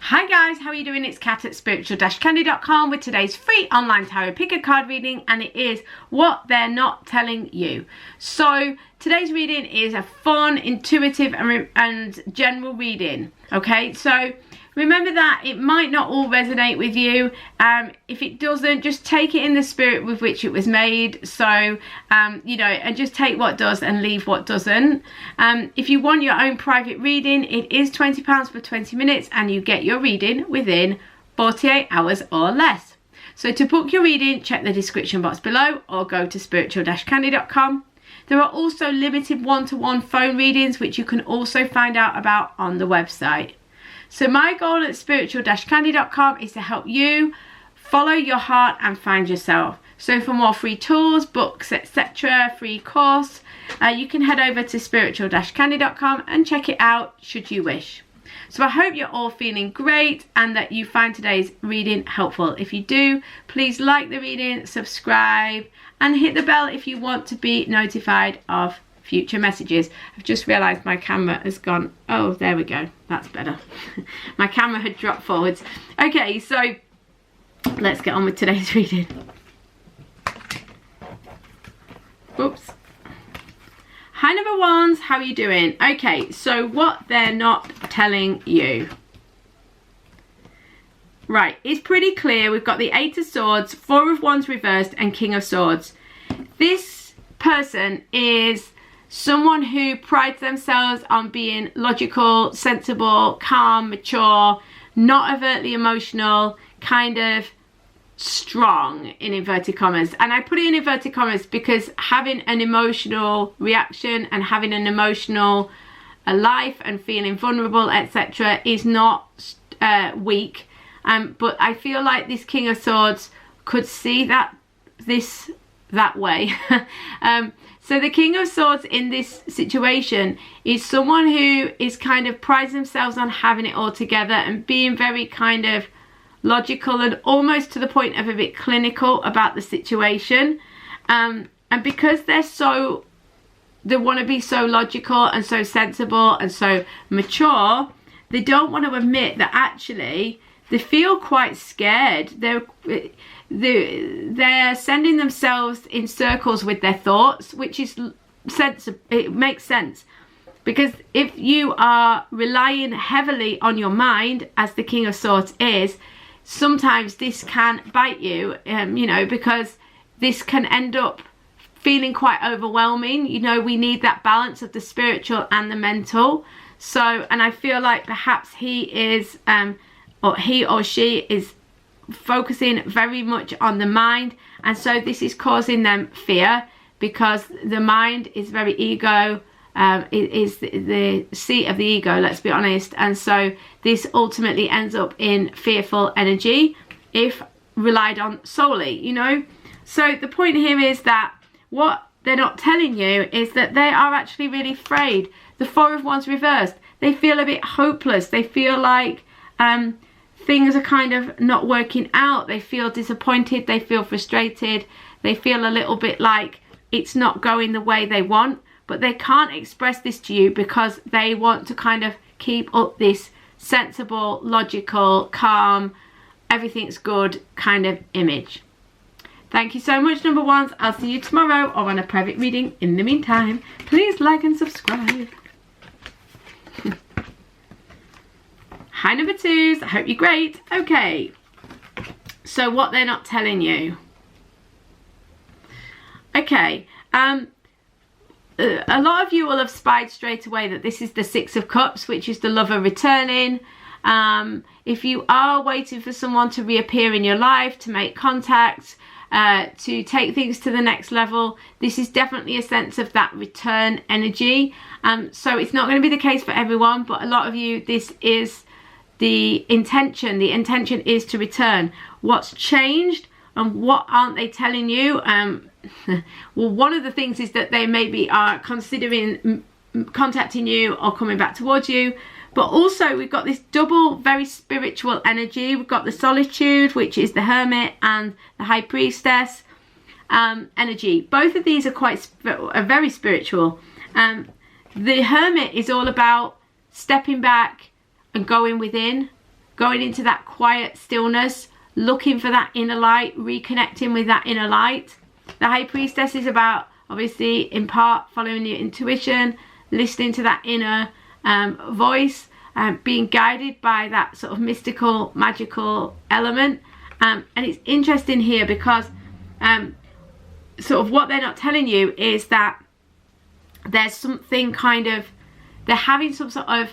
Hi guys, how are you doing? It's Kat at spiritual-candy.com with today's free online tarot pick a card reading, and it is What They're Not Telling You. So today's reading is a fun, intuitive and general reading. Okay, so remember that it might not all resonate with you. If it doesn't, just take it in the spirit with which it was made. So, you know, and just take what does and leave what doesn't. If you want your own private reading, it is £20 for 20 minutes and you get your reading within 48 hours or less. So to book your reading, check the description box below or go to spiritual-candy.com. There are also limited one-to-one phone readings, which you can also find out about on the website. So my goal at spiritual-candy.com is to help you follow your heart and find yourself. So for more free tools, books, etc., free course, you can head over to spiritual-candy.com and check it out should you wish. So I hope you're all feeling great and that you find today's reading helpful. If you do, please like the reading, subscribe, and hit the bell if you want to be notified of future messages. I've just realised my camera has gone, oh, there we go, that's better. My camera had dropped forwards. Okay, so let's get on with today's reading. Oops. Hi number ones, how are you doing? Okay, so what they're not telling you. Right, it's pretty clear. We've got the Eight of Swords, Four of Wands reversed, and King of Swords. This person is someone who prides themselves on being logical, sensible, calm, mature, not overtly emotional, kind of strong in inverted commas. And I put it in inverted commas because having an emotional reaction and having an emotional life and feeling vulnerable, etc., is not weak. But I feel like this King of Swords could see that way. So the King of Swords in this situation is someone who is kind of prides themselves on having it all together and being very kind of logical and almost to the point of a bit clinical about the situation. And because they want to be so logical and so sensible and so mature, they don't want to admit that actually they feel quite scared. They're sending themselves in circles with their thoughts, which is it makes sense. Because if you are relying heavily on your mind, as the King of Swords is, sometimes this can bite you, you know, because this can end up feeling quite overwhelming. You know, we need that balance of the spiritual and the mental. So, and I feel like perhaps he is, or he or she is focusing very much on the mind, and so this is causing them fear because the mind is very ego, it is the seat of the ego, let's be honest, and so this ultimately ends up in fearful energy if relied on solely, you know. So the point here is that what they're not telling you is that they are actually really afraid. The Four of Wands reversed, they feel a bit hopeless, they feel like things are kind of not working out, they feel disappointed, they feel frustrated, they feel a little bit like it's not going the way they want, but they can't express this to you because they want to kind of keep up this sensible, logical, calm, everything's good kind of image. Thank you so much number ones. I'll see you tomorrow or on a private reading. In the meantime, please like and subscribe. Hi number twos, I hope you're great. Okay, so what they're not telling you. Okay, a lot of you will have spied straight away that this is the Six of Cups, which is the lover returning. If you are waiting for someone to reappear in your life, to make contact, to take things to the next level, this is definitely a sense of that return energy. So it's not going to be the case for everyone, but a lot of you, this is the intention. The intention is to return. What's changed and what aren't they telling you? Well, one of the things is that they maybe are considering contacting you or coming back towards you, but also we've got this double very spiritual energy. We've got the Solitude, which is the Hermit, and the High Priestess energy. Both of these are very spiritual. The Hermit is all about stepping back and going within, going into that quiet stillness, looking for that inner light, reconnecting with that inner light. The High Priestess is about, obviously, in part, following your intuition, listening to that inner voice, being guided by that sort of mystical, magical element. And it's interesting here because sort of what they're not telling you is that there's something kind of, they're having some sort of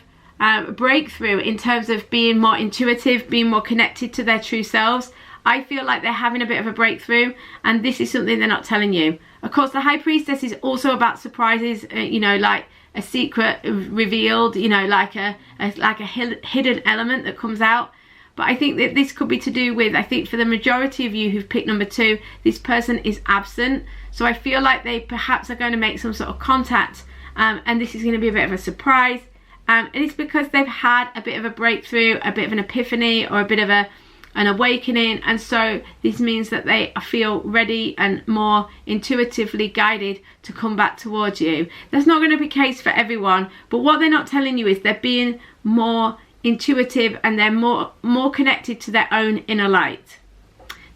breakthrough in terms of being more intuitive, being more connected to their true selves. I feel like they're having a bit of a breakthrough, and this is something they're not telling you. Of course, the High Priestess is also about surprises, you know, like a secret revealed, you know, like a hidden element that comes out. But I think that this could be to do with, I think for the majority of you who've picked number 2, this person is absent. So I feel like they perhaps are going to make some sort of contact, and this is going to be a bit of a surprise. And it's because they've had a bit of a breakthrough, a bit of an epiphany, or a bit of an awakening, and so this means that they feel ready and more intuitively guided to come back towards you. That's not going to be the case for everyone, but what they're not telling you is they're being more intuitive and they're more connected to their own inner light.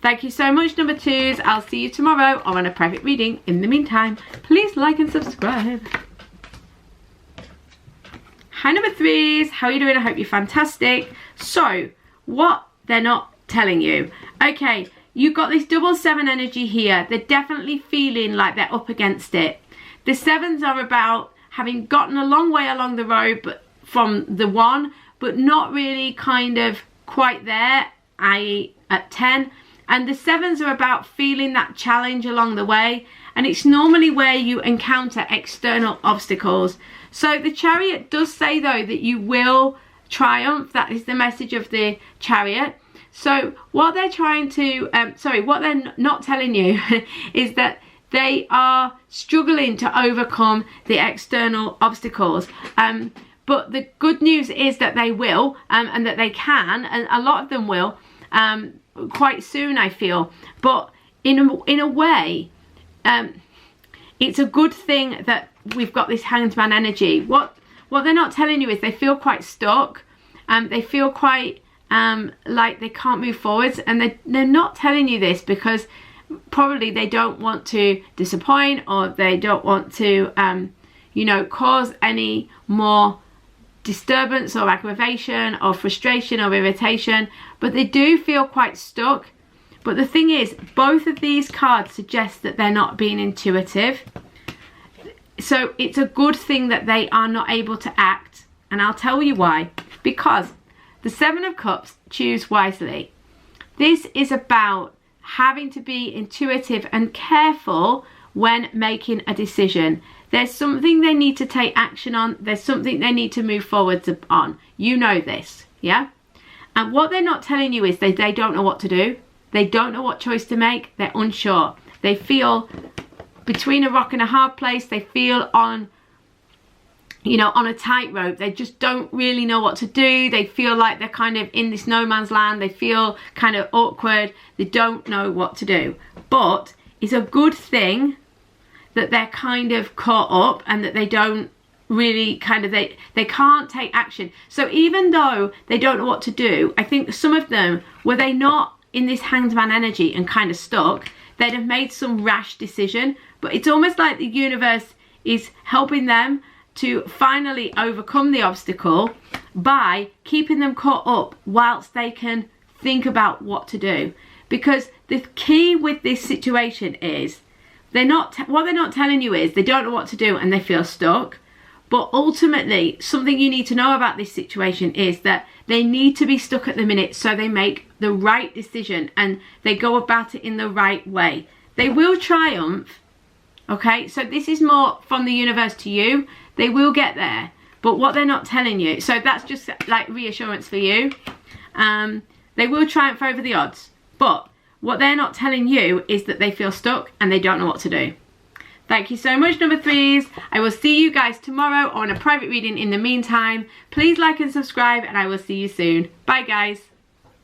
Thank you so much, number 2s. I'll see you tomorrow or on a private reading. In the meantime, please like and subscribe. Hi, number 3s. How are you doing? I hope you're fantastic. So, what they're not telling you. Okay, you've got this double 7 energy here. They're definitely feeling like they're up against it. The 7s are about having gotten a long way along the road but from the 1, but not really kind of quite there, i.e. at 10. And the 7s are about feeling that challenge along the way, and it's normally where you encounter external obstacles. So the Chariot does say though that you will triumph. That is the message of the Chariot. So what they're trying to, what they're not telling you is that they are struggling to overcome the external obstacles. But the good news is that they will, and that they can, and a lot of them will, quite soon, I feel. But in a way, it's a good thing that we've got this Hanged Man energy. What they're not telling you is they feel quite stuck. They feel quite like they can't move forwards, and they're not telling you this because probably they don't want to disappoint, or they don't want to, you know, cause any more disturbance or aggravation or frustration or irritation, but they do feel quite stuck. But the thing is, both of these cards suggest that they're not being intuitive. So it's a good thing that they are not able to act, and I'll tell you why. Because the 7 of Cups, choose wisely. This is about having to be intuitive and careful when making a decision. There's something they need to take action on. There's something they need to move forwards on. You know this, yeah? And what they're not telling you is they don't know what to do. They don't know what choice to make. They're unsure. They feel between a rock and a hard place. They feel on, you know, on a tightrope. They just don't really know what to do. They feel like they're kind of in this no man's land. They feel kind of awkward. They don't know what to do. But it's a good thing that they're kind of caught up and that they don't really kind of, they can't take action. So even though they don't know what to do, I think some of them, were they not in this Hanged Man energy and kind of stuck, they'd have made some rash decision. But it's almost like the universe is helping them to finally overcome the obstacle by keeping them caught up whilst they can think about what to do. Because the key with this situation is what they're not telling you is they don't know what to do and they feel stuck. But ultimately, something you need to know about this situation is that they need to be stuck at the minute so they make the right decision and they go about it in the right way. They will triumph, okay? So this is more from the universe to you. They will get there, but what they're not telling you, so that's just like reassurance for you. They will triumph over the odds, but what they're not telling you is that they feel stuck and they don't know what to do. Thank you so much, number 3s. I will see you guys tomorrow on a private reading. In the meantime, please like and subscribe, and I will see you soon. Bye, guys.